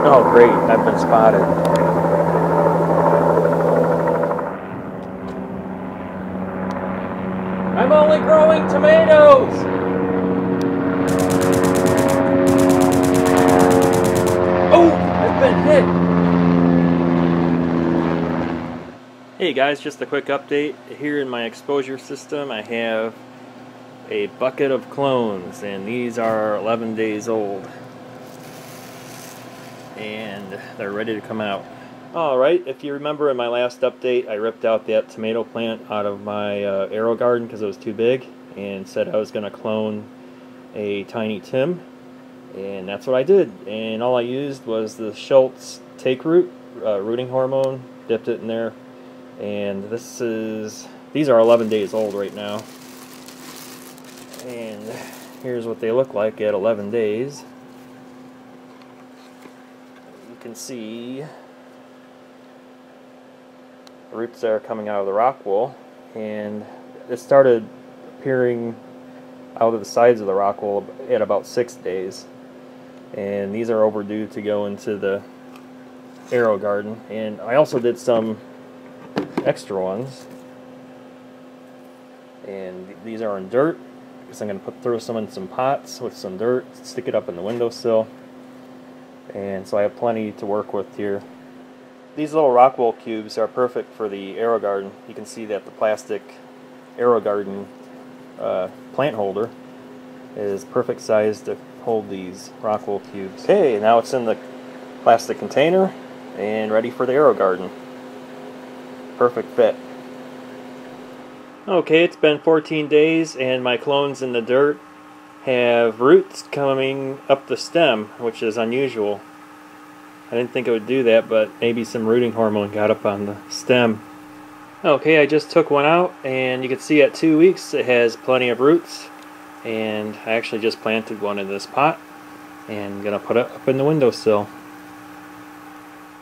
Oh great, I've been spotted. I'm only growing tomatoes! Oh! I've been hit! Hey guys, just a quick update. Here in my exposure system I have a bucket of clones, and these are 11 days old. And they're ready to come out. Alright, if you remember in my last update I ripped out that tomato plant out of my AeroGarden because it was too big and said I was going to clone a tiny Tim, and that's what I did. And all I used was the Schultz take root rooting hormone, dipped it in there, and these are 11 days old right now, and here's what they look like at 11 days. You can see the roots that are coming out of the rock wool, and it started appearing out of the sides of the rock wool at about 6 days, and these are overdue to go into the AeroGarden. And I also did some extra ones, and these are in dirt because I'm going to throw some in some pots with some dirt, stick it up in the windowsill, and so I have plenty to work with here. These little rock wool cubes are perfect for the AeroGarden. You can see that the plastic AeroGarden plant holder is perfect size to hold these rock wool cubes. Okay, now it's in the plastic container and ready for the AeroGarden. Perfect fit. Okay, it's been 14 days and my clones in the dirt have roots coming up the stem, which is unusual. I didn't think it would do that, but maybe some rooting hormone got up on the stem. Okay, I just took one out, and you can see at 2 weeks it has plenty of roots, and I actually just planted one in this pot and I'm gonna put it up in the windowsill.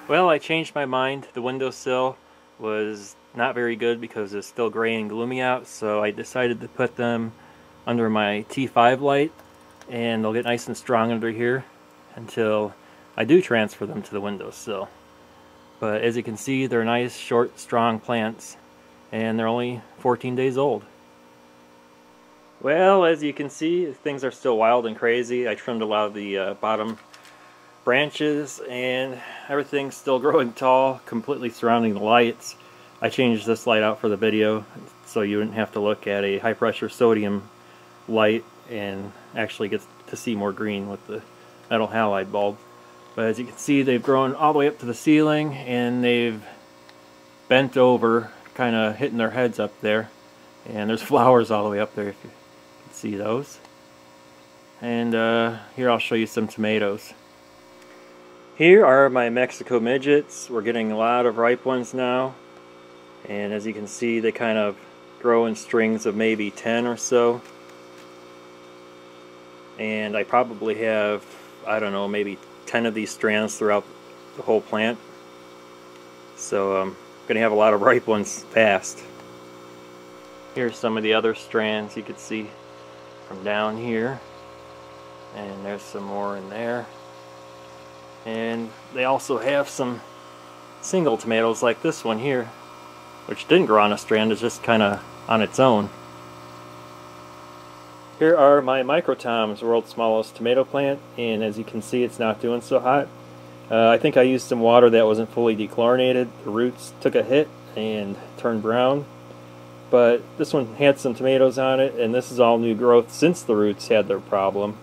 Well, I changed my mind. The windowsill was not very good because it's still gray and gloomy out, so I decided to put them under my T5 light, and they'll get nice and strong under here until I do transfer them to the windowsill. But as you can see, they're nice, short, strong plants, and they're only 14 days old. Well, as you can see, things are still wild and crazy. I trimmed a lot of the bottom branches, and everything's still growing tall, completely surrounding the lights. I changed this light out for the video so you wouldn't have to look at a high pressure sodium light and actually get to see more green with the metal halide bulb. But as you can see, they've grown all the way up to the ceiling, and they've bent over, kind of hitting their heads up there. And there's flowers all the way up there if you can see those. And here I'll show you some tomatoes. Here are my Mexico midgets. We're getting a lot of ripe ones now. And as you can see, they kind of grow in strings of maybe 10 or so. And I probably have, I don't know, maybe 10 of these strands throughout the whole plant. So I'm going to have a lot of ripe ones fast. Here's some of the other strands you could see from down here. And there's some more in there. And they also have some single tomatoes like this one here, which didn't grow on a strand, it's just kind of on its own. Here are my microtoms, world's smallest tomato plant, and as you can see, it's not doing so hot. I think I used some water that wasn't fully dechlorinated. The roots took a hit and turned brown, but this one had some tomatoes on it, and this is all new growth since the roots had their problem.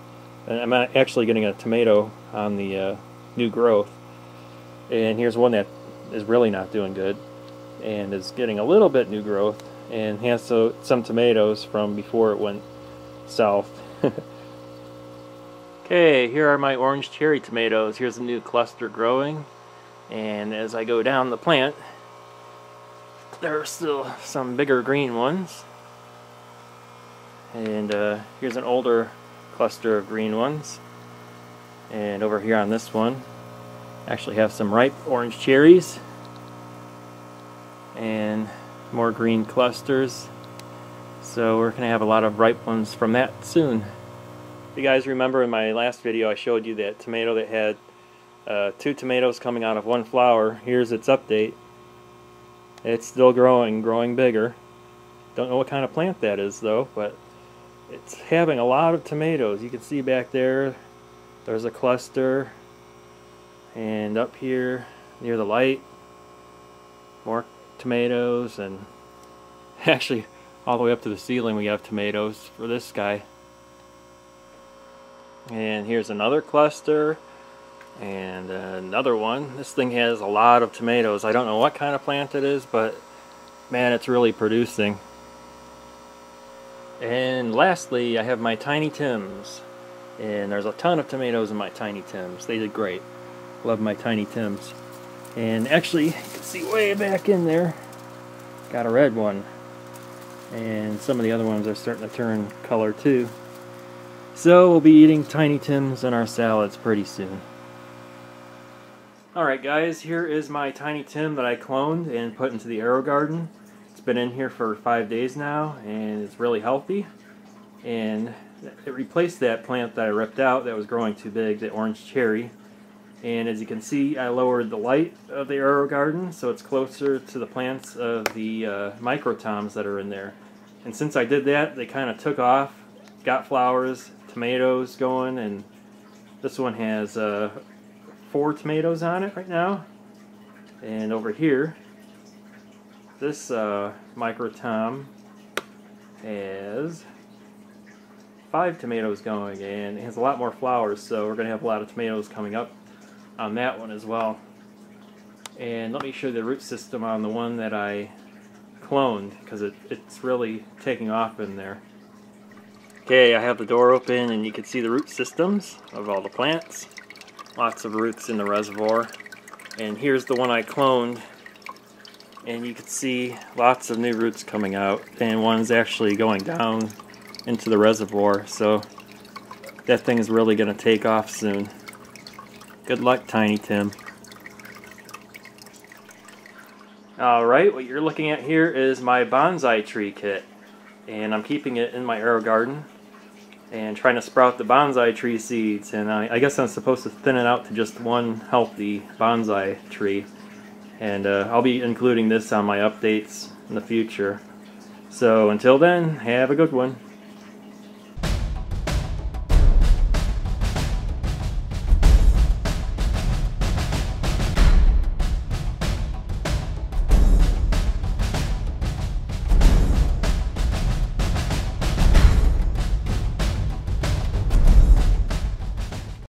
And I'm actually getting a tomato on the new growth. And here's one that is really not doing good and is getting a little bit new growth and has some tomatoes from before it went south. Okay, here are my orange cherry tomatoes. Here's a new cluster growing, and as I go down the plant, there are still some bigger green ones, and here's an older cluster of green ones. And over here on this one, I actually have some ripe orange cherries and more green clusters. So we're going to have a lot of ripe ones from that soon. If you guys remember in my last video I showed you that tomato that had 2 tomatoes coming out of 1 flower. Here's its update. It's still growing bigger. Don't know what kind of plant that is though, but it's having a lot of tomatoes. You can see back there, there's a cluster, and up here near the light, more tomatoes, and actually all the way up to the ceiling we have tomatoes for this guy. And here's another cluster, and another one. This thing has a lot of tomatoes. I don't know what kind of plant it is, but man, it's really producing. And lastly, I have my Tiny Tims, and there's a ton of tomatoes in my Tiny Tims. They did great. Love my Tiny Tims. And actually, you can see way back in there, got a red one. And some of the other ones are starting to turn color too. So we'll be eating Tiny Tims in our salads pretty soon. Alright guys, here is my Tiny Tim that I cloned and put into the AeroGarden. It's been in here for 5 days now, and it's really healthy. And it replaced that plant that I ripped out that was growing too big, the orange cherry. And as you can see, I lowered the light of the AeroGarden so it's closer to the plants of the microtoms that are in there. And since I did that, they kind of took off, got flowers, tomatoes going, and this one has 4 tomatoes on it right now. And over here, this microtom has 5 tomatoes going, and it has a lot more flowers, so we're going to have a lot of tomatoes coming up on that one as well. And let me show you the root system on the one that I cloned, because it's really taking off in there. Okay, I have the door open and you can see the root systems of all the plants. Lots of roots in the reservoir. And here's the one I cloned, and you can see lots of new roots coming out, and one's actually going down into the reservoir, so that thing is really going to take off soon. Good luck, Tiny Tim. Alright, what you're looking at here is my bonsai tree kit, and I'm keeping it in my AeroGarden and trying to sprout the bonsai tree seeds, and I guess I'm supposed to thin it out to just one healthy bonsai tree. And I'll be including this on my updates in the future. So until then, have a good one.